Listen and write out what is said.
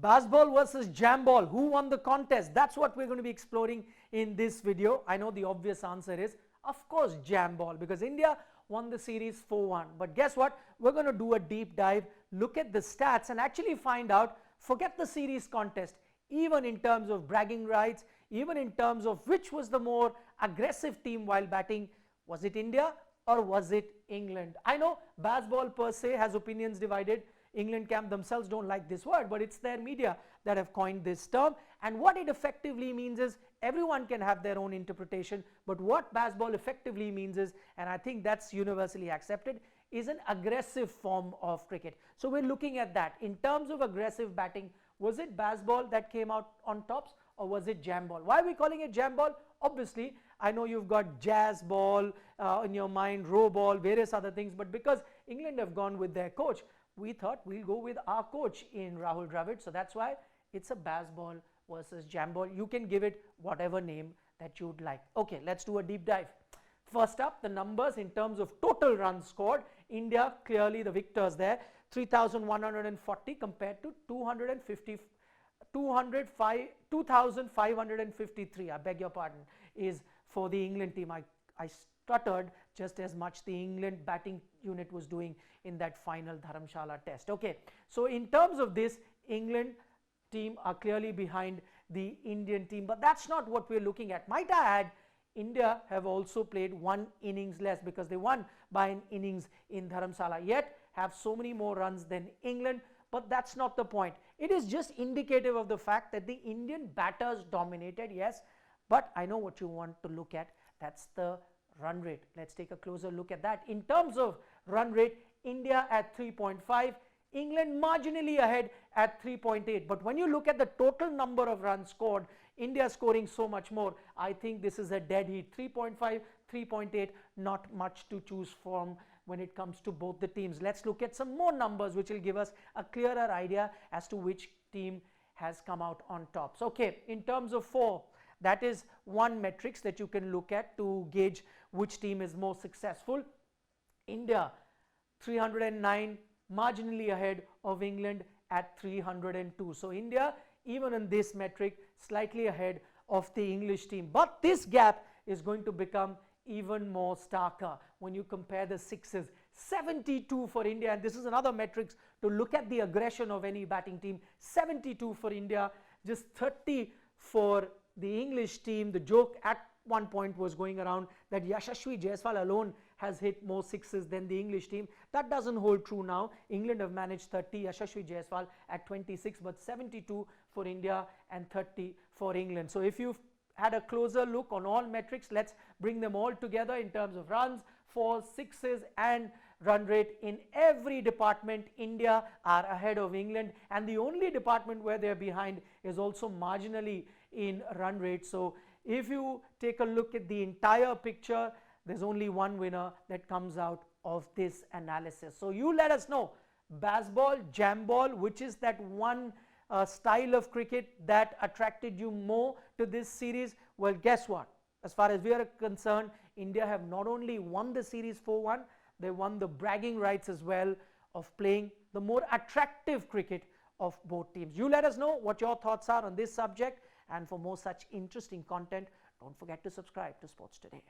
Bazball versus Jamball. Who won the contest? That's what we're going to be exploring in this video. I know the obvious answer is, of course, Jamball, because India won the series 4-1. But guess what? We're going to do a deep dive, look at the stats and actually find out, forget the series contest, even in terms of bragging rights, even in terms of which was the more aggressive team while batting. Was it India or was it England? I know Bazball per se has opinions divided. England camp themselves don't like this word, but it's their media that have coined this term, and what it effectively means is everyone can have their own interpretation, but what Bazball effectively means is, and I think that's universally accepted, is an aggressive form of cricket. So we're looking at that. In terms of aggressive batting, was it Bazball that came out on tops or was it Jamball? Why are we calling it Jamball? Obviously, I know you've got jazz ball in your mind, row ball, various other things, but because England have gone with their coach, we thought we'll go with our coach in Rahul Dravid. So that's why it's a Bazball versus Jamball. You can give it whatever name that you'd like. Okay, let's do a deep dive. First up, the numbers in terms of total runs scored. India clearly the victors there. 3,140 compared to 2,553, I beg your pardon, is for the England team. I stuttered just as much the England batting unit was doing in that final Dharamshala test. Okay, so in terms of this, England team are clearly behind the Indian team, but that's not what we're looking at. Might I add, India have also played one innings less because they won by an innings in Dharamshala, yet have so many more runs than England, but that's not the point. It is just indicative of the fact that the Indian batters dominated, yes, but I know what you want to look at, that's the run rate. Let's take a closer look at that. In terms of run rate, India at 3.5, England marginally ahead at 3.8, but when you look at the total number of runs scored, India scoring so much more. I think this is a dead heat. 3.5, 3.8, not much to choose from when it comes to both the teams. Let's look at some more numbers which will give us a clearer idea as to which team has come out on top. So, okay, in terms of 4, that is one metrics that you can look at to gauge which team is more successful. India 309, marginally ahead of England at 302. So India, even in this metric, slightly ahead of the English team. But this gap is going to become even more starker when you compare the sixes. 72 for India, and this is another metrics to look at the aggression of any batting team. 72 for India, just 30 for the English team. The joke at one point was going around that Yashasvi Jaiswal alone has hit more sixes than the English team. That doesn't hold true now. England have managed 30, Yashasvi Jaiswal at 26, but 72 for India and 30 for England. So if you've had a closer look on all metrics, let's bring them all together in terms of runs, fours, sixes and run rate. In every department, India are ahead of England, and the only department where they're behind is also marginally in run rate. So if you take a look at the entire picture, there's only one winner that comes out of this analysis. So you let us know, Bazball, Jamball, which is that one style of cricket that attracted you more to this series? Well, guess what? As far as we are concerned, India have not only won the series 4-1, they won the bragging rights as well of playing the more attractive cricket of both teams. You let us know what your thoughts are on this subject, and for more such interesting content, don't forget to subscribe to Sports Today.